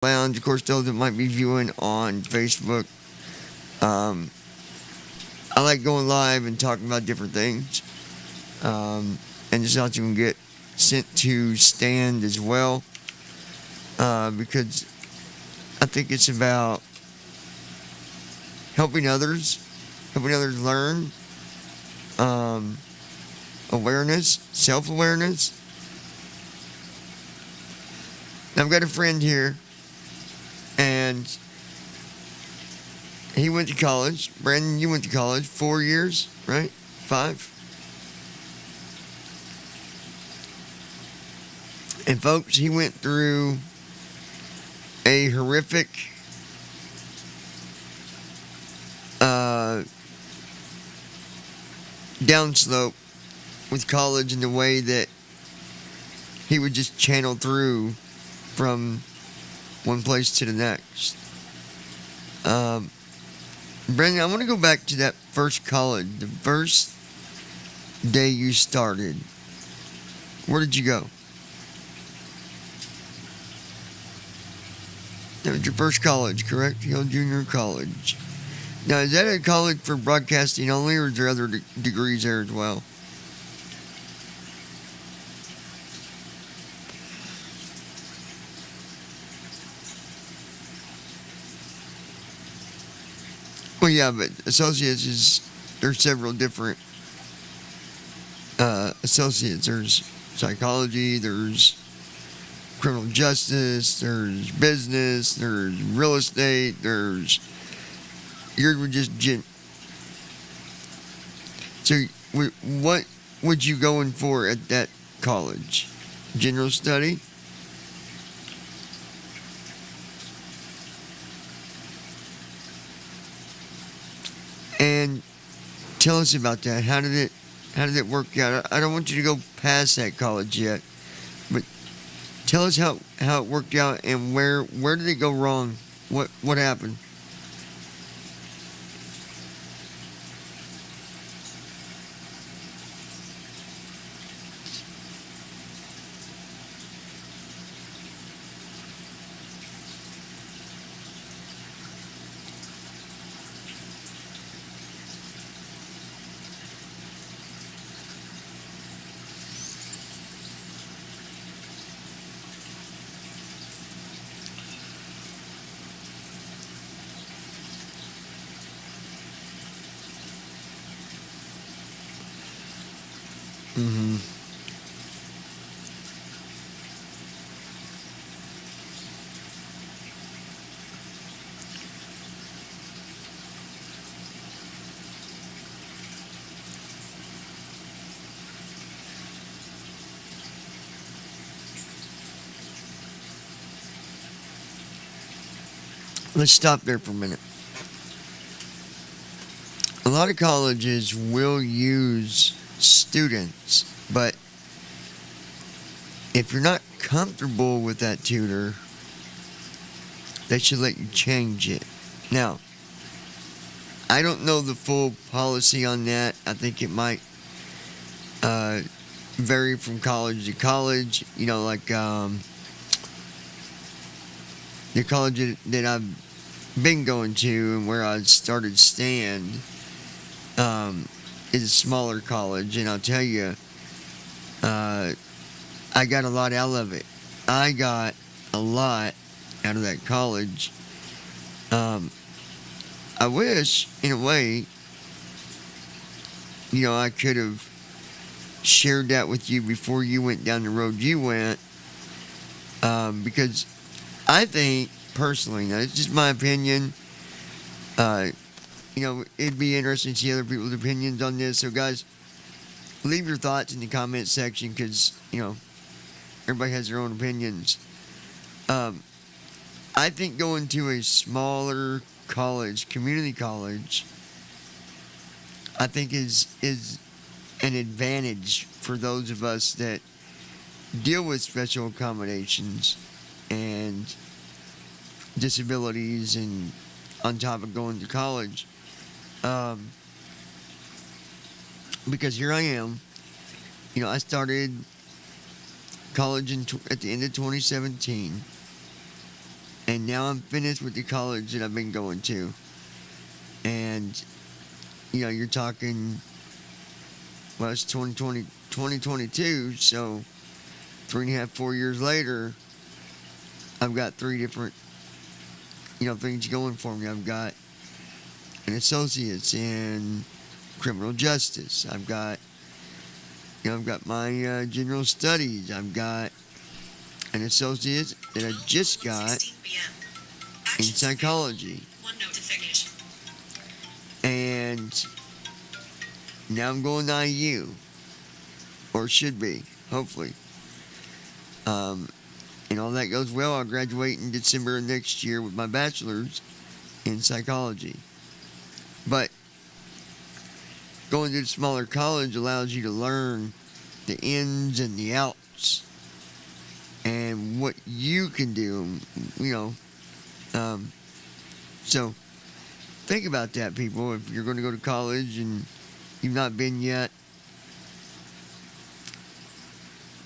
Lounge. Of course, those that might be viewing on Facebook. Um, I like going live and talking about different things. And just also can get sent to Stand as well. Because I think it's about helping others learn, um, awareness, self awareness. I've got a friend here, and he went to college. Brandon, you went to college 4 years, right? 5. And folks, he went through a horrific uh, downslope with college in the way that he would just channel through from one place to the next. Um, Brandon, I want to go back to that first college, the first day you started. Where did you go? That was your first college, correct? Yale Junior College. Now, is that a college for broadcasting only, or is there other degrees there as well? Well, yeah, but associates is there's several different associates. There's psychology, there's criminal justice, there's business, there's real estate, there's yours were just so what would you go in for at that college? General study? And tell us about that. How did it work out? I don't want you to go past that college yet, but tell us how it worked out and where did it go wrong? What happened? Mm-hmm. Let's stop there for a minute. A lot of colleges will use students, but if you're not comfortable with that tutor, they should let you change it. Now, I don't know the full policy on that. I think it might uh, vary from college to college. Like the college that I've been going to and where I started Stand um, is a smaller college, and I'll tell you, uh, I got a lot out of it. I got a lot out of that college. Um, I wish, in a way, I could have shared that with you before you went down the road you went, because I think personally, now it's just my opinion. Uh, it'd be interesting to see other people's opinions on this. So, guys, leave your thoughts in the comment section because everybody has their own opinions. Um, I think going to a smaller college, community college, I think is an advantage for those of us that deal with special accommodations and disabilities, and on top of going to college. Um, because here I am, I started college at the end of 2017, And now I'm finished with the college that I've been going to. And, you're talking, well, it's 2022, so 3.5, 4 years later, I've got three different, things going for me. I've got an associate's in criminal justice. I've got my general studies. I've got an associate that I just got in psychology. And now I'm going to IU, or should be, hopefully. And all that goes well, I'll graduate in December of next year with my bachelor's in psychology. But going to a smaller college allows you to learn the ins and the outs and what you can do, So think about that, people. If you're going to go to college and you've not been yet,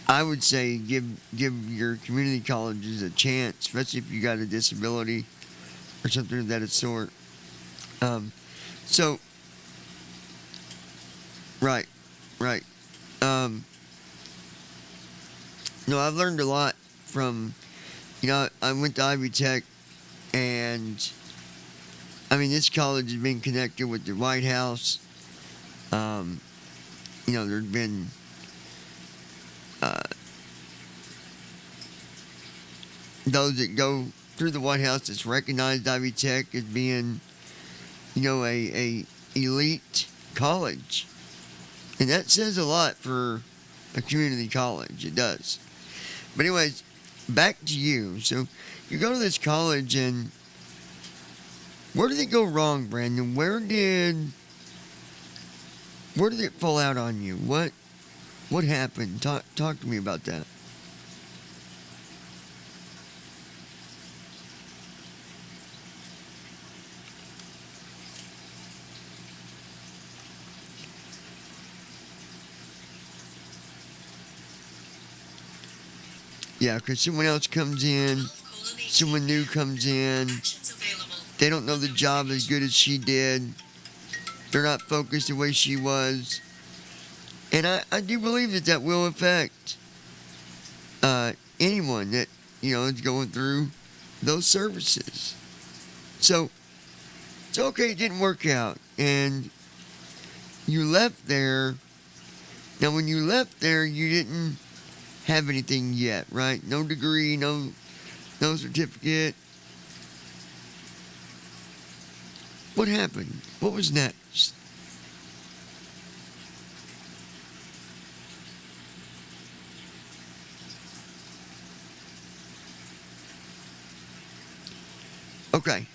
I would say give your community colleges a chance, especially if you got a disability or something of that sort. So, right. No, I've learned a lot from, I went to Ivy Tech, and this college has been connected with the White House. There's been those that go through the White House that's recognized Ivy Tech as being, a elite college. And that says a lot for a community college. It does. But anyways, back to you. So you go to this college, and where did it go wrong, Brandon? Where did it fall out on you? What happened? Talk to me about that. Yeah, because someone else comes in, someone new comes in, they don't know the job as good as she did, they're not focused the way she was, and I do believe that will affect anyone that, is going through those services. So, it's okay it didn't work out, and you left there. Now, when you left there, you didn't have anything yet, right? No degree, no certificate. What happened? What was next? Okay.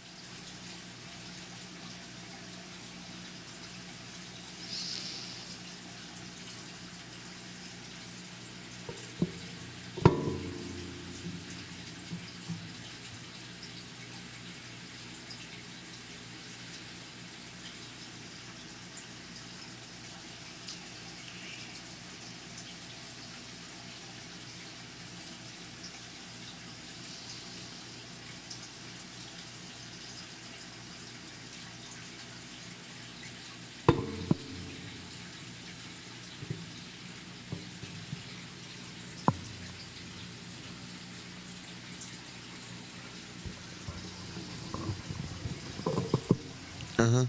Uh-huh.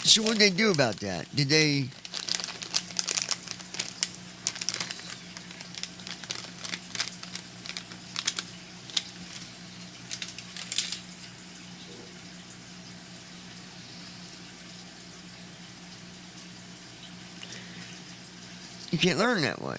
So what did they do about that? Did they... You can't learn that way.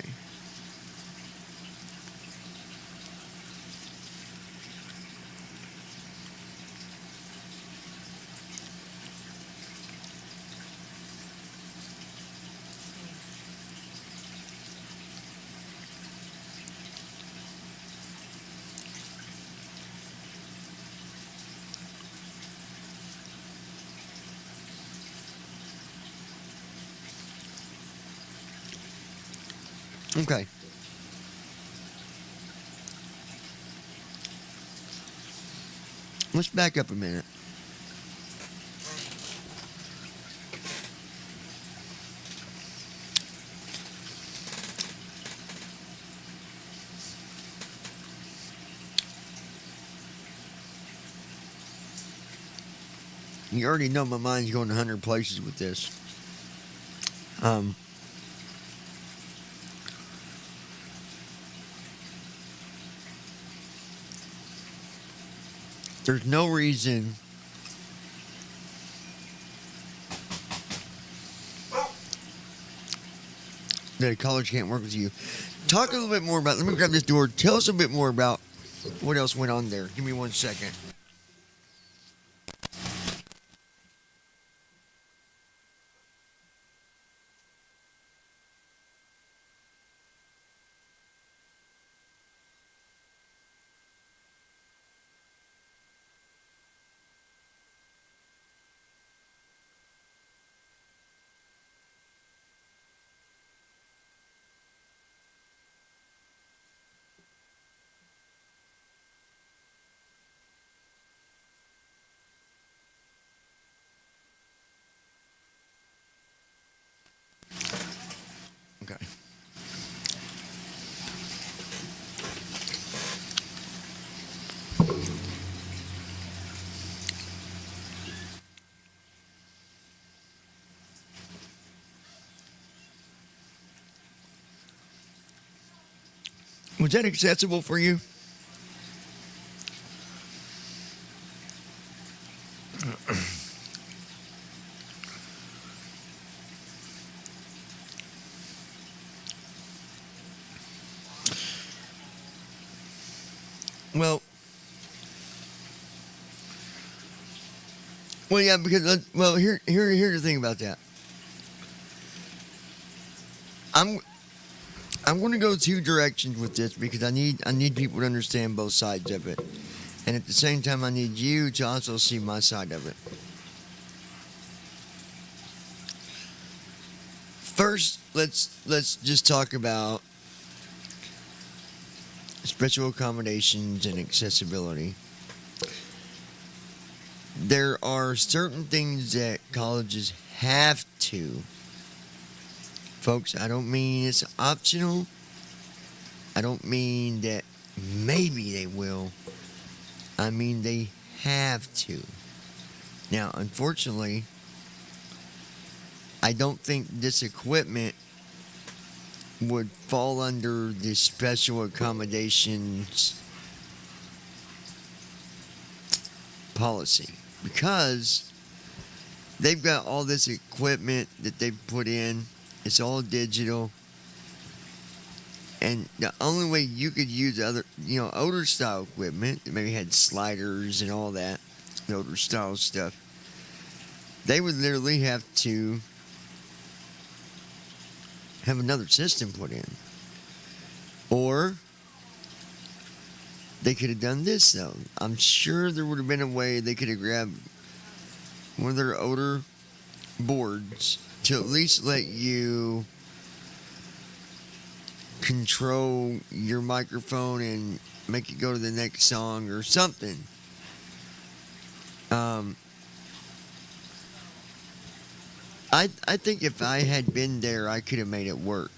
Okay. Let's back up a minute. You already know my mind's going 100 places with this. Um, there's no reason that a college can't work with you. Talk a little bit more about. Let me grab this door. Tell us a bit more about what else went on there. Give me 1 second. Okay. Was that accessible for you? Well, yeah, because here's the thing about that. I'm I'm going to go two directions with this because I need people to understand both sides of it, and at the same time, I need you to also see my side of it. First, let's just talk about special accommodations and accessibility. There are certain things that colleges have to. Folks, I don't mean it's optional. I don't mean that maybe they will. I mean they have to. Now, unfortunately, I don't think this equipment would fall under the special accommodations policy because they've got all this equipment that they've put in. It's all digital. And the only way you could use older style equipment, that maybe had sliders and all that, the older style stuff, they would literally have to have another system put in. Or they could have done this though. I'm sure there would have been a way they could have grabbed one of their older boards to at least let you control your microphone and make it go to the next song or something. I think if I had been there, I could have made it work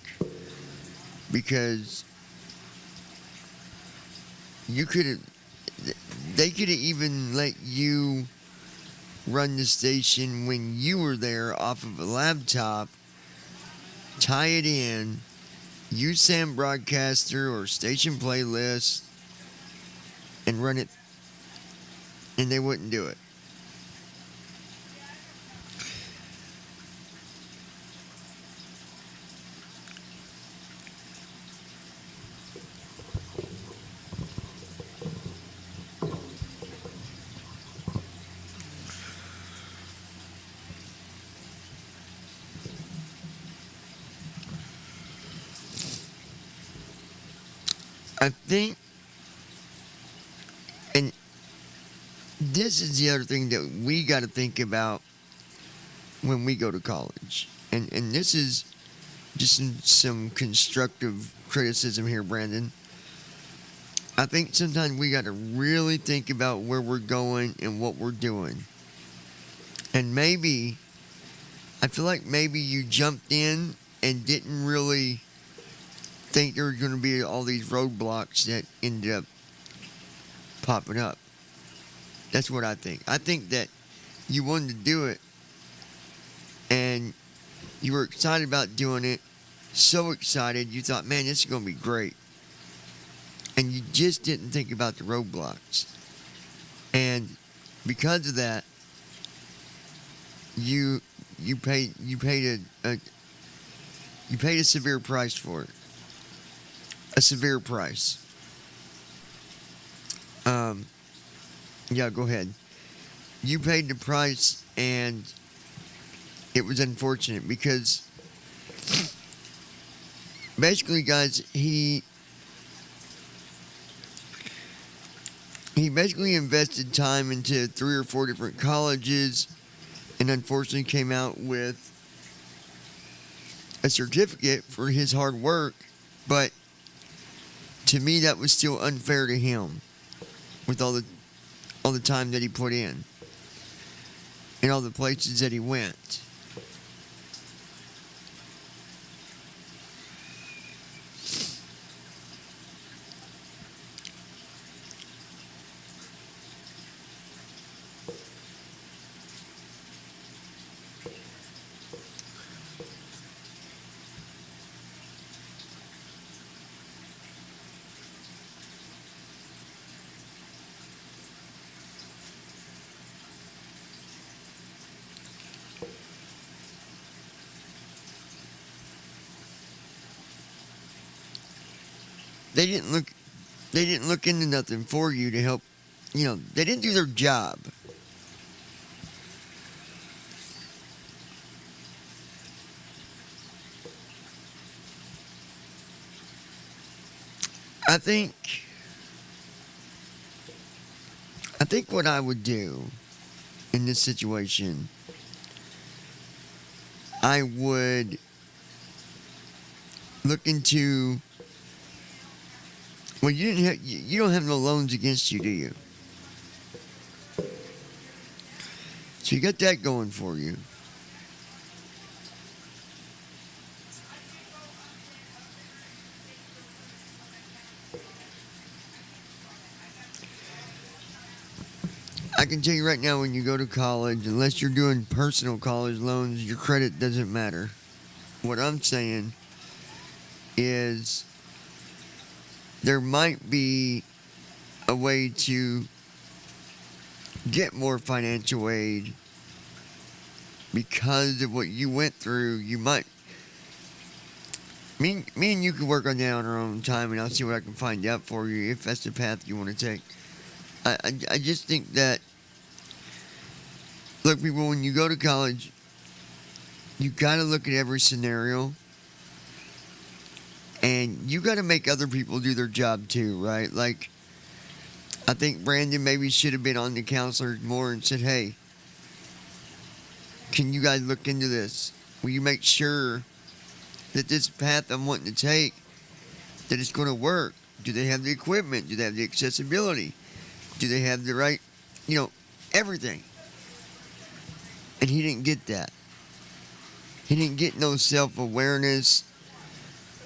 because you could have. They could have even let you run the station when you were there off of a laptop, tie it in, use Sam Broadcaster or Station Playlist, and run it, and they wouldn't do it. I think, and this is the other thing that we got to think about when we go to college, and this is just some constructive criticism here, Brandon. I think sometimes we got to really think about where we're going and what we're doing. And maybe, I feel like maybe you jumped in and didn't really think there were going to be all these roadblocks that ended up popping up. That's what I think. I think that you wanted to do it and you were excited about doing it. So excited, you thought, man, this is going to be great. And you just didn't think about the roadblocks. And because of that, you paid a severe price for it. A severe price. Yeah, go ahead. You paid the price, and it was unfortunate because basically, guys, he basically invested time into 3 or 4 different colleges, and unfortunately came out with a certificate for his hard work. But to me, that was still unfair to him, with all the time that he put in and all the places that he went. They didn't look into nothing for you to help. They didn't do their job. I think what I would do in this situation, I would look into. Well, you don't have no loans against you, do you? So you got that going for you. I can tell you right now, when you go to college, unless you're doing personal college loans, your credit doesn't matter. What I'm saying is there might be a way to get more financial aid because of what you went through. You might. Me and you can work on that on our own time, and I'll see what I can find out for you if that's the path you want to take. I just think that, look, people, when you go to college, you got to look at every scenario, and you got to make other people do their job too, right? Like, I think Brandon maybe should have been on the counselors more and said, hey, can you guys look into this? Will you make sure that this path I'm wanting to take, that it's going to work? Do they have the equipment? Do they have the accessibility? Do they have the right, everything? And he didn't get that. He didn't get no self-awareness.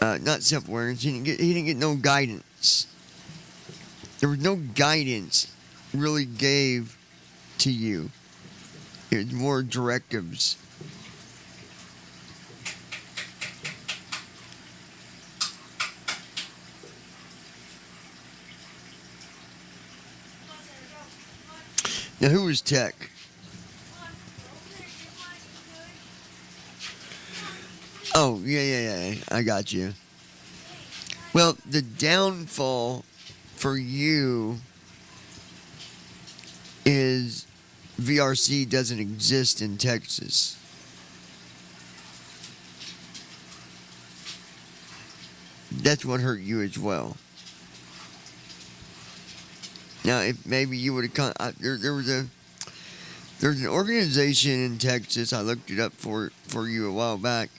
Not self-awareness. He didn't get no guidance. There was no guidance really gave to you. It was more directives. Now, who was Tech? Oh, yeah. I got you. Well, the downfall for you is VRC doesn't exist in Texas. That's what hurt you as well. Now, if maybe you would have come, there's an organization in Texas. I looked it up for you a while back.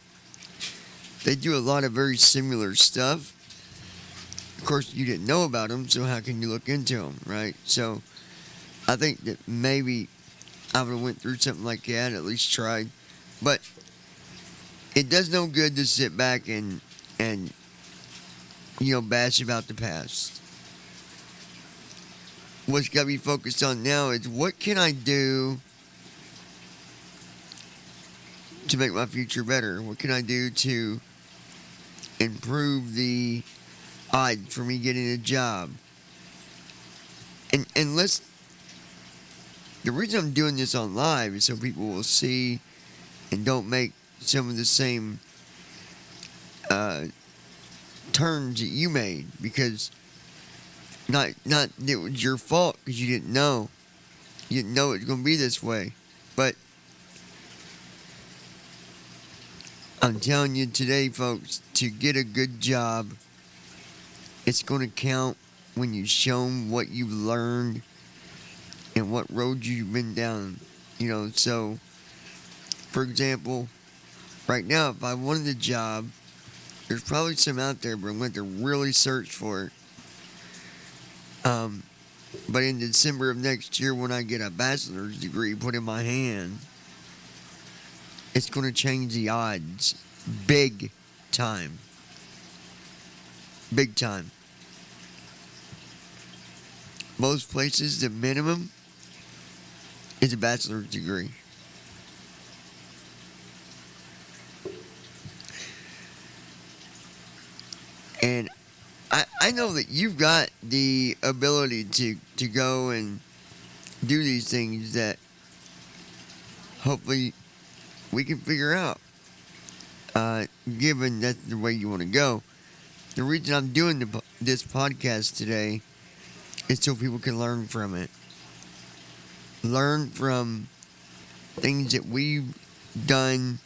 They do a lot of very similar stuff. Of course, you didn't know about them, so how can you look into them, right? So I think that maybe I would have went through something like that, at least tried. But it does no good to sit back and bash about the past. What's got to be focused on now is what can I do to make my future better? What can I do to improve the odds for me getting a job? And let's. The reason I'm doing this on live is so people will see and don't make some of the same turns that you made, because not it was your fault because you didn't know it was going to be this way. But I'm telling you today, folks, to get a good job, it's going to count when you show them what you've learned and what road you've been down. So for example, right now, if I wanted a job, there's probably some out there, but I'm going to really search for it. But in December of next year, when I get a bachelor's degree put in my hand, it's going to change the odds big time. Big time. Most places, the minimum is a bachelor's degree. And I know that you've got the ability to go and do these things that hopefully we can figure out, given that's the way you want to go. The reason I'm doing this podcast today is so people can learn from it. Learn from things that we've done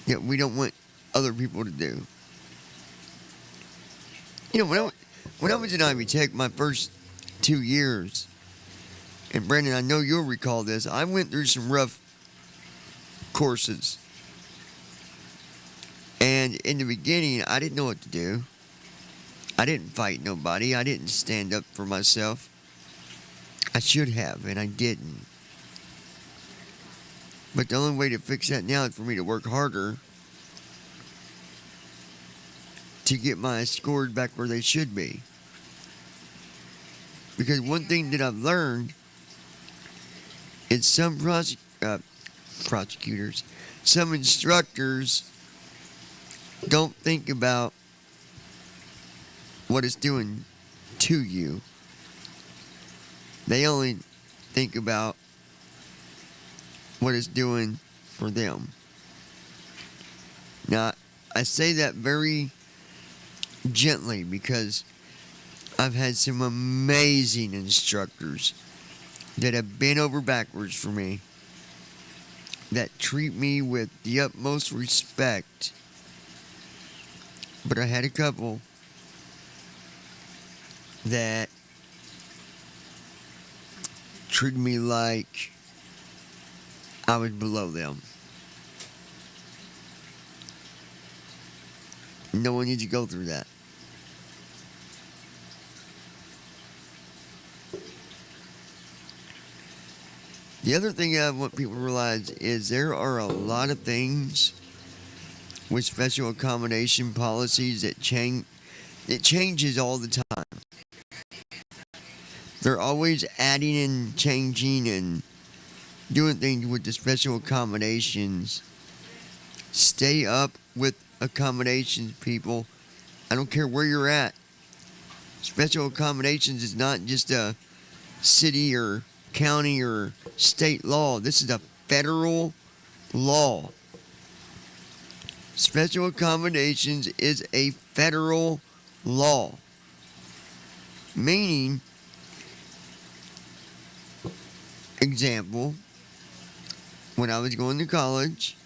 that we don't want other people to do. When I was in Ivy Tech, my first 2 years, and Brandon, I know you'll recall this, I went through some rough courses. And in the beginning, I didn't know what to do. I didn't fight nobody. I didn't stand up for myself. I should have, and I didn't. But the only way to fix that now is for me to work harder to get my scores back where they should be. Because one thing that I've learned is some prosecutors, some instructors don't think about what it's doing to you. They only think about what it's doing for them. Now, I say that very gently because I've had some amazing instructors that have bent over backwards for me, that treat me with the utmost respect. But I had a couple that treated me like I was below them. No one needs to go through that. The other thing I want people to realize is there are a lot of things with special accommodation policies that change. It changes all the time. They're always adding and changing and doing things with the special accommodations. Stay up with accommodations, people. I don't care where you're at. Special accommodations is not just a city or county or state law. This is a federal law. Special accommodations is a federal law. Meaning, example, when I was going to college,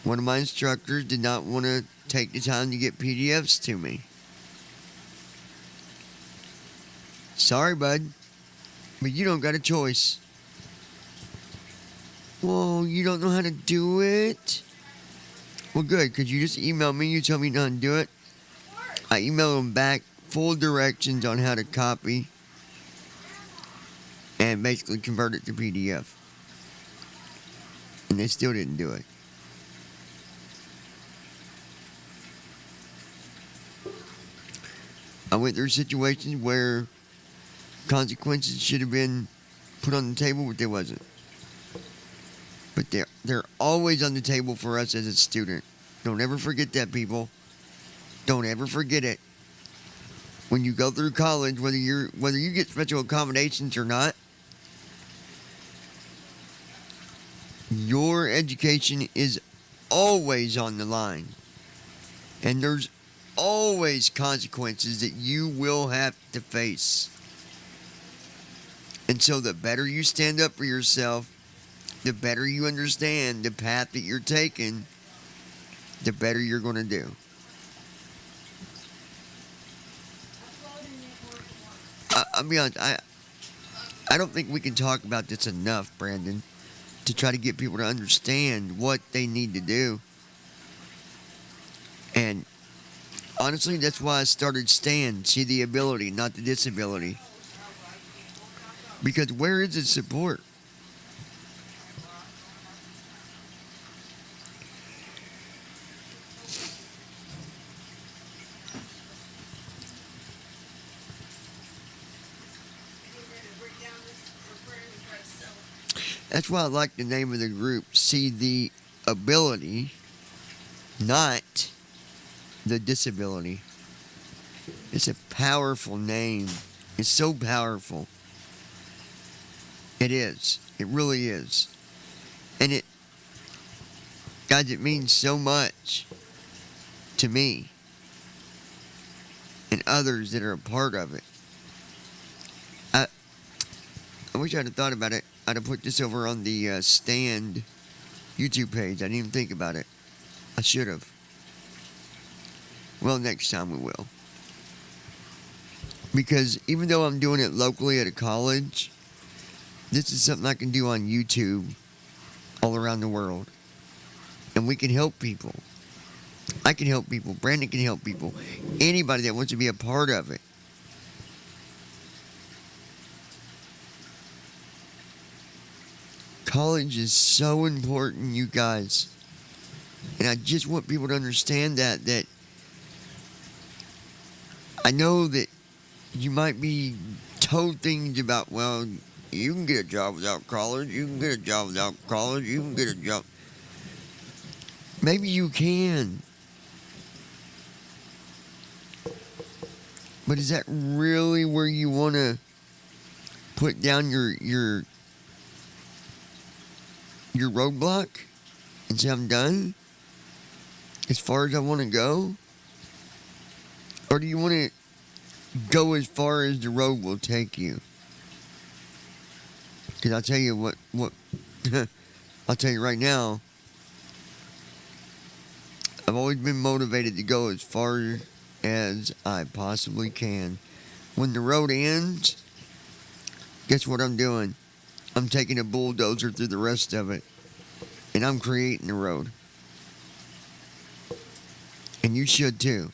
one of my instructors did not want to take the time to get PDFs to me. Sorry, bud, but you don't got a choice. Well, you don't know how to do it? Well, good, because you just emailed me. You tell me not to do it. I emailed them back full directions on how to copy and basically convert it to PDF. And they still didn't do it. I went through situations where consequences should have been put on the table, but they wasn't. But they're always on the table for us as a student. Don't ever forget that, people. Don't ever forget it. When you go through college, whether you get special accommodations or not, your education is always on the line. And there's always consequences that you will have to face. And so the better you stand up for yourself, the better you understand the path that you're taking, the better you're going to do. I'll be honest, I don't think we can talk about this enough, Brandon, to try to get people to understand what they need to do. And honestly, that's why I started Stand, See the Ability, not the disability. Because where is the support? That's why I like the name of the group, See the Ability, not the Disability. It's a powerful name. It's so powerful. It is. It really is. And guys, it means so much to me and others that are a part of it. I wish I'd have thought about it. I'd have put this over on the Stand YouTube page. I didn't even think about it. I should have. Well, next time we will. Because even though I'm doing it locally at a college, this is something I can do on YouTube all around the world. And we can help people. I can help people. Brandon can help people. Anybody that wants to be a part of it. College is so important, you guys. And I just want people to understand that I know that you might be told things about, well, you can get a job without college, you can get a job without college, you can get a job. Maybe you can. But is that really where you want to put down your roadblock and say, I'm done as far as I want to go? Or do you want to go as far as the road will take you? Because I'll tell you what I'll tell you right now, I've always been motivated to go as far as I possibly can. When the road ends, guess what I'm doing? I'm taking a bulldozer through the rest of it. And I'm creating the road. And you should too.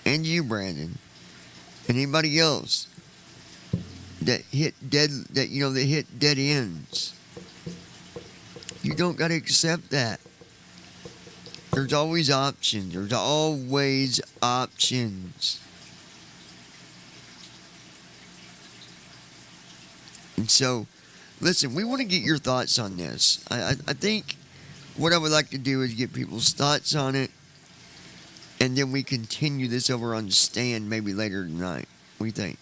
And you, Brandon. And anybody else that hit dead ends. You don't gotta accept that. There's always options. There's always options. And so, listen, we want to get your thoughts on this. I think what I would like to do is get people's thoughts on it, and then we continue this over on Stand maybe later tonight. What do you think?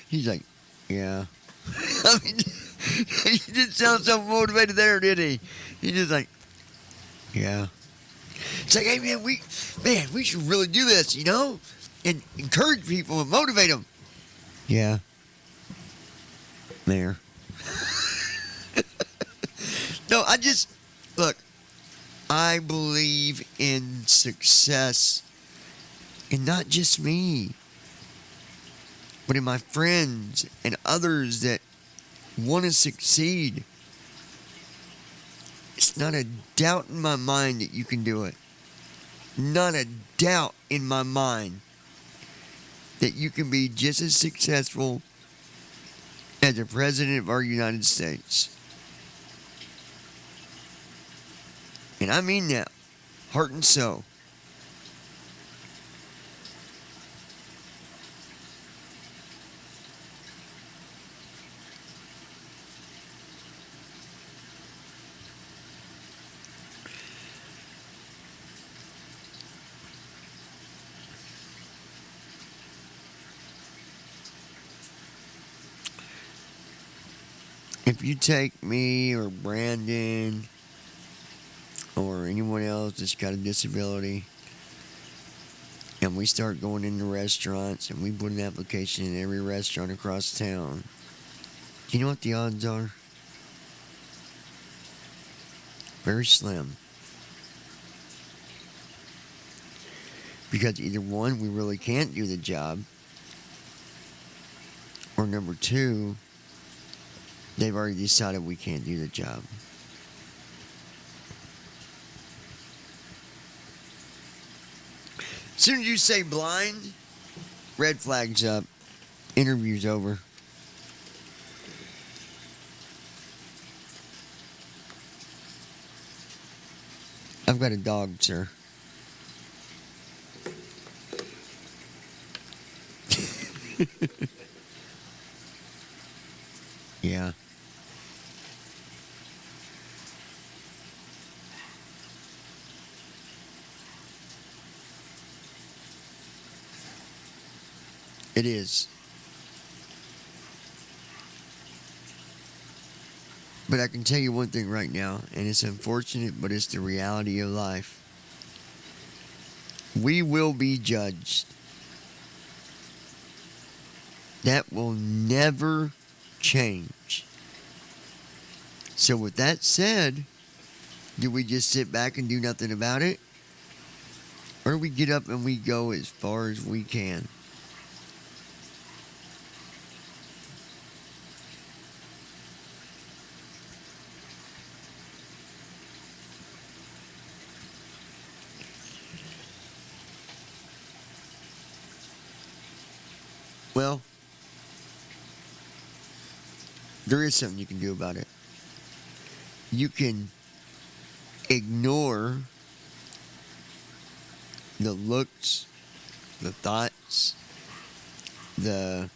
He's like, yeah. I mean, he didn't sound so motivated there, did he? He just like, yeah. It's like, hey, man, we should really do this, you know? And encourage people and motivate them. Yeah. There. No, look, I believe in success. And not just me, but in my friends and others that want to succeed. It's not a doubt in my mind that you can do it. Not a doubt in my mind that you can be just as successful as the President of our United States. And I mean that, heart and soul. If you take me or Brandon or anyone else that's got a disability and we start going into restaurants and we put an application in every restaurant across town, do you know what the odds are? Very slim. Because either one, we really can't do the job, or number two, they've already decided we can't do the job. As soon as you say blind, red flag's up. Interview's over. I've got a dog, sir. Yeah. It is. But I can tell you one thing right now, and it's unfortunate, but it's the reality of life. We will be judged. That will never change. So with that said, do we just sit back and do nothing about it? Or do we get up and we go as far as we can? Well, there is something you can do about it. You can ignore the looks, the thoughts, the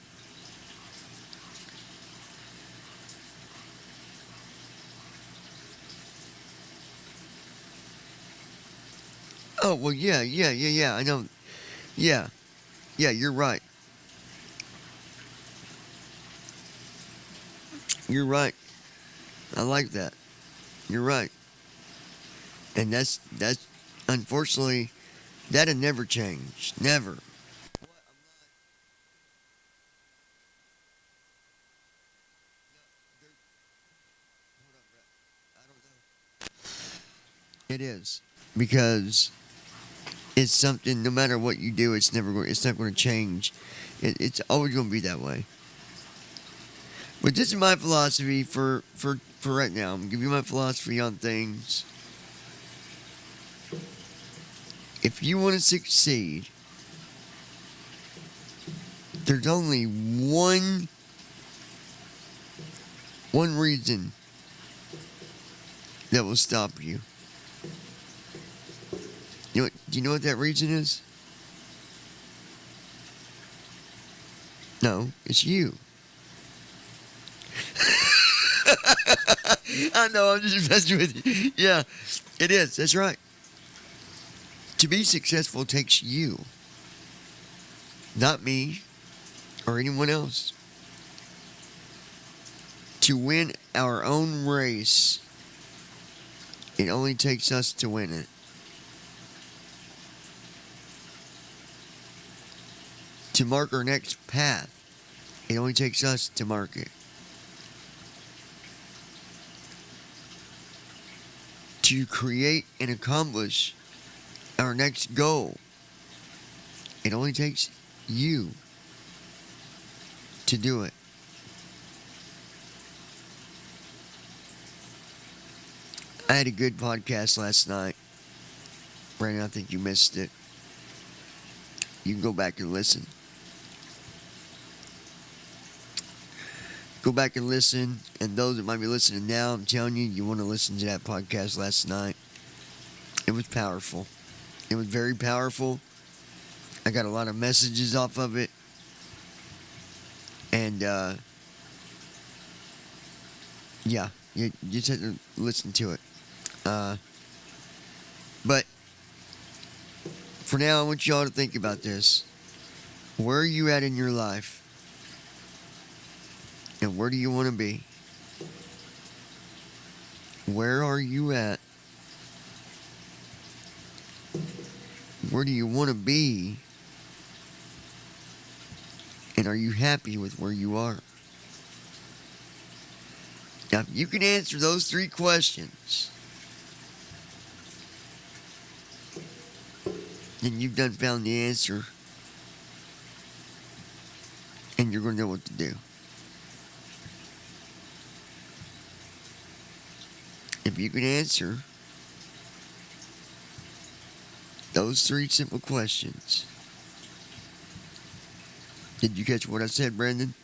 oh well yeah I know yeah you're right. You're right. I like that. You're right. And that's unfortunately that'll never change. Never. It is. Because it's something no matter what you do, it's not going to change. It's always going to be that way. But this is my philosophy for right now. I'm going to give you my philosophy on things. If you want to succeed, there's only one reason that will stop you. Do you know what that reason is? No, it's you. I know, I'm just messing with you. Yeah, it is. That's right. To be successful takes you, not me or anyone else. To win our own race, it only takes us to win it. To mark our next path, it only takes us to mark it. To create and accomplish our next goal, it only takes you to do it. I had a good podcast last night. Brandon, I think you missed it. You can go back and listen. Go back and listen. And those that might be listening now, I'm telling you, you want to listen to that podcast last night. It was powerful. It was very powerful. I got a lot of messages off of it. And, yeah, you just have to listen to it. But for now, I want y'all to think about this. Where are you at in your life? And where do you want to be? Where are you at? Where do you want to be? And are you happy with where you are? Now, if you can answer those 3 questions, then you've done found the answer. And you're going to know what to do. If you can answer those 3 simple questions. Did you catch what I said, Brandon?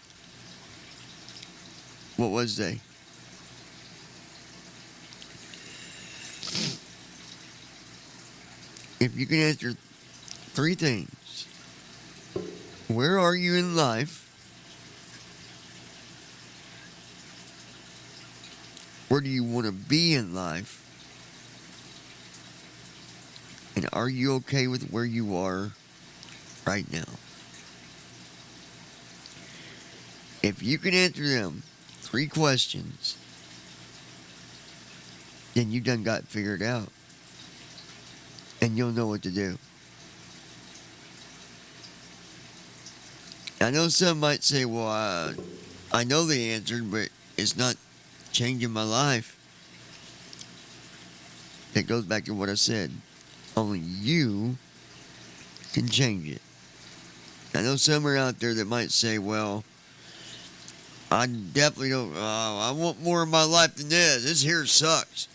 What was they? If you can answer 3 things. Where are you in life? Where do you want to be in life? And are you okay with where you are right now? If you can answer them 3 questions, then you done got it figured out. And you'll know what to do. I know some might say, well, I know the answer, but it's not changing my life. It goes back to what I said. Only you can change it. I know some are out there that might say, well, I definitely don't, I want more in my life than this. This here sucks.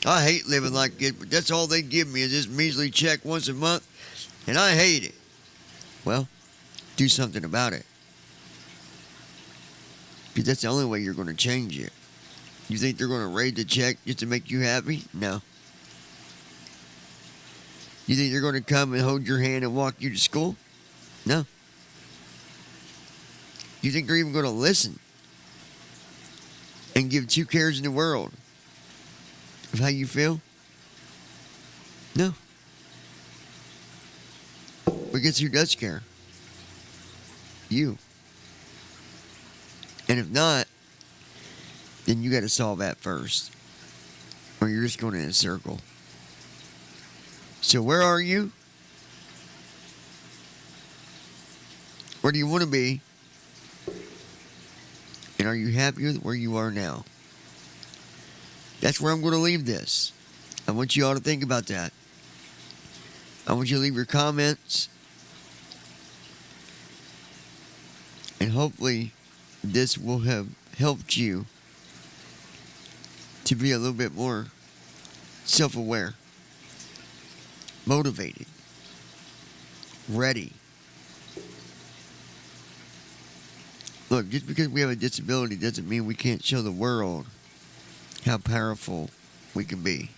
I hate living like it, but that's all they give me is this measly check once a month, and I hate it. Well, do something about it. Because that's the only way you're going to change it. You think they're going to raise the check just to make you happy? No. You think they're going to come and hold your hand and walk you to school? No. You think they're even going to listen and give 2 cares in the world of how you feel? No. But guess who does care? You. And if not, then you got to solve that first. Or you're just going in a circle. So where are you? Where do you want to be? And are you happy with where you are now? That's where I'm going to leave this. I want you all to think about that. I want you to leave your comments. And hopefully this will have helped you to be a little bit more self-aware, motivated, ready. Look, just because we have a disability doesn't mean we can't show the world how powerful we can be.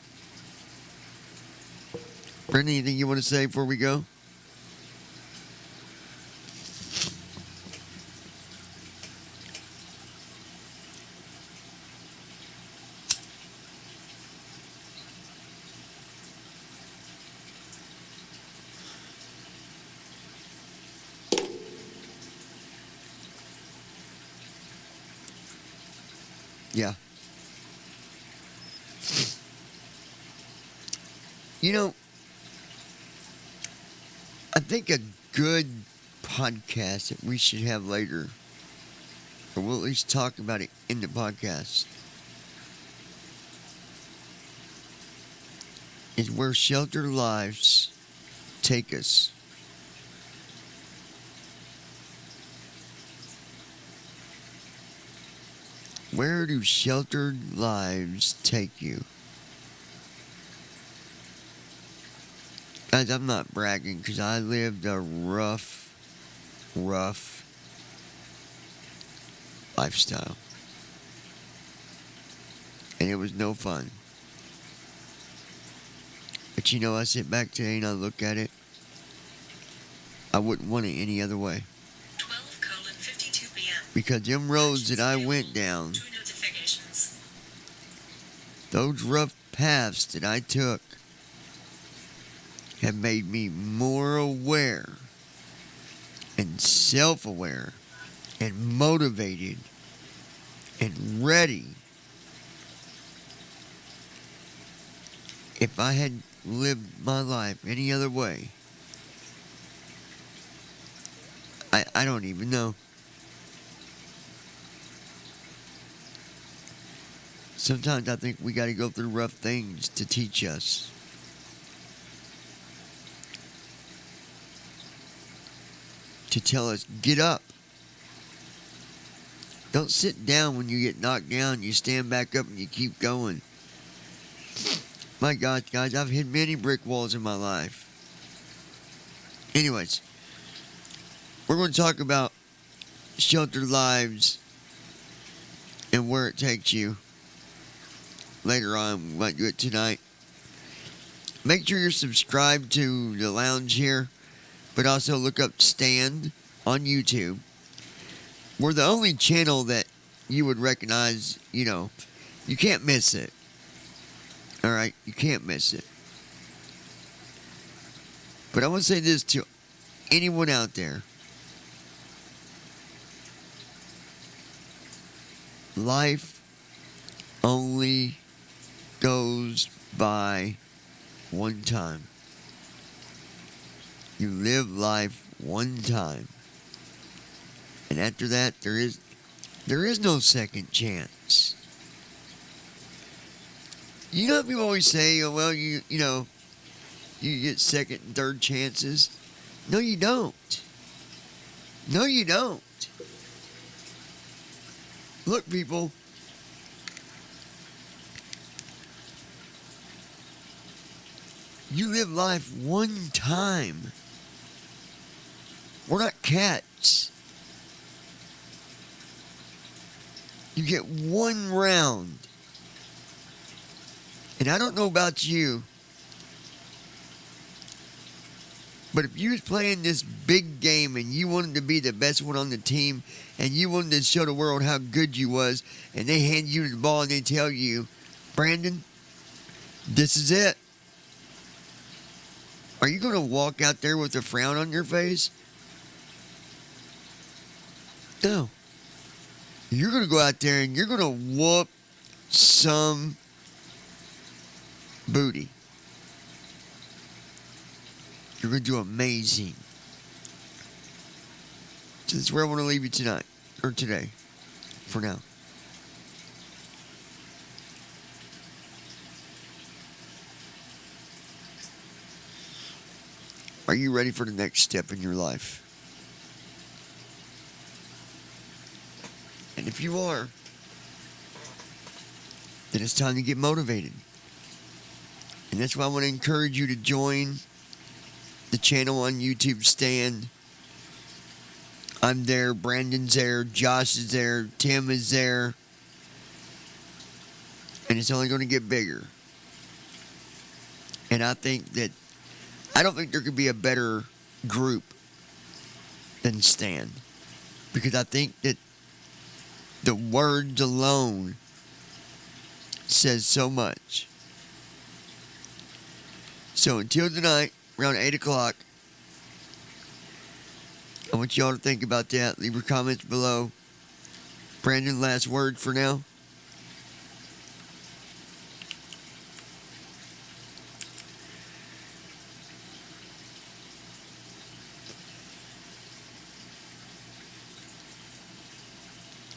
Brendan, anything you want to say before we go? Yeah. You know, I think a good podcast that we should have later, or we'll at least talk about it in the podcast, is where sheltered lives take us. Where do sheltered lives take you? Guys, I'm not bragging because I lived a rough lifestyle. And it was no fun. But you know, I sit back today and I look at it. I wouldn't want it any other way. 12:52 p.m. Because them roads that I went down, those rough paths that I took, have made me more aware and self-aware and motivated and ready. If I had lived my life any other way, I don't even know. Sometimes I think we got to go through rough things to teach us. To tell us, get up. Don't sit down when you get knocked down. You stand back up and you keep going. My gosh, guys, I've hit many brick walls in my life. Anyways, we're going to talk about sheltered lives and where it takes you. Later on, we might do it tonight. Make sure you're subscribed to the lounge here, but also look up Stand on YouTube. We're the only channel that you would recognize, you can't miss it. Alright, you can't miss it. But I want to say this to anyone out there. Life only goes by one time. You live life one time. And after that, there is no second chance. You know, people always say, oh, well, you get second and third chances. No, you don't. No, you don't. Look, people. You live life one time. We're not cats. You get one round. And I don't know about you, but if you was playing this big game and you wanted to be the best one on the team and you wanted to show the world how good you was, and they hand you the ball and they tell you, Brandon, this is it. Are you going to walk out there with a frown on your face? No. You're going to go out there and you're going to whoop some booty. You're going to do amazing. So that's where I want to leave you tonight, or today, for now. Are you ready for the next step in your life? And if you are, then it's time to get motivated. And that's why I want to encourage you to join the channel on YouTube, Stand. I'm there, Brandon's there, Josh is there, Tim is there. And it's only going to get bigger. And I don't think there could be a better group than Stand. Because I think that the words alone says so much. So until tonight, around 8 o'clock, I want y'all to think about that. Leave your comments below. Brandon, last word for now.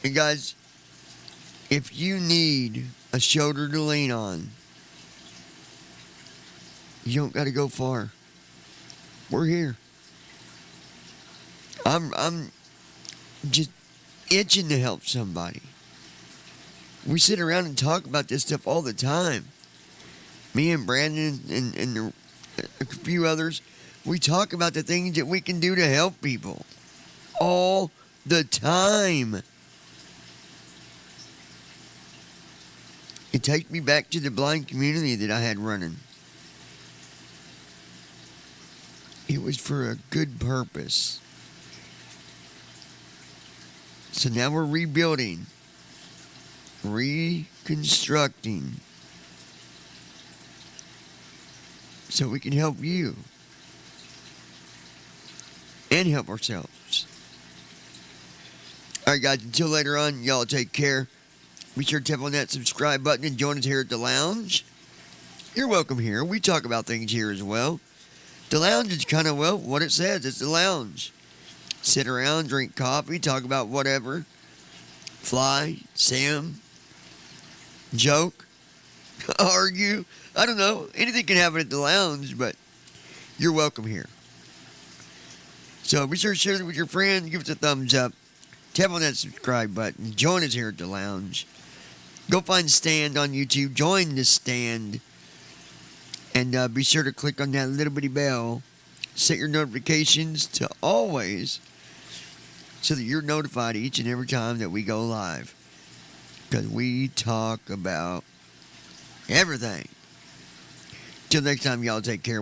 And guys, if you need a shoulder to lean on, you don't got to go far. We're here. I'm just itching to help somebody. We sit around and talk about this stuff all the time. Me and Brandon and a few others. We talk about the things that we can do to help people all the time. It takes me back to the blind community that I had running. It was for a good purpose. So now we're rebuilding, reconstructing, so we can help you and help ourselves. All right, guys, until later on, y'all take care. Be sure to tap on that subscribe button and join us here at the lounge. You're welcome here. We talk about things here as well. The lounge is kind of, well, what it says. It's the lounge. Sit around, drink coffee, talk about whatever. Fly, sim, joke, argue. I don't know. Anything can happen at the lounge, but you're welcome here. So be sure to share it with your friends. Give us a thumbs up. Tap on that subscribe button. Join us here at the lounge. Go find Stand on YouTube. Join the Stand. And be sure to click on that little bitty bell. Set your notifications to always, so that you're notified each and every time that we go live. Because we talk about everything. Till next time, y'all take care.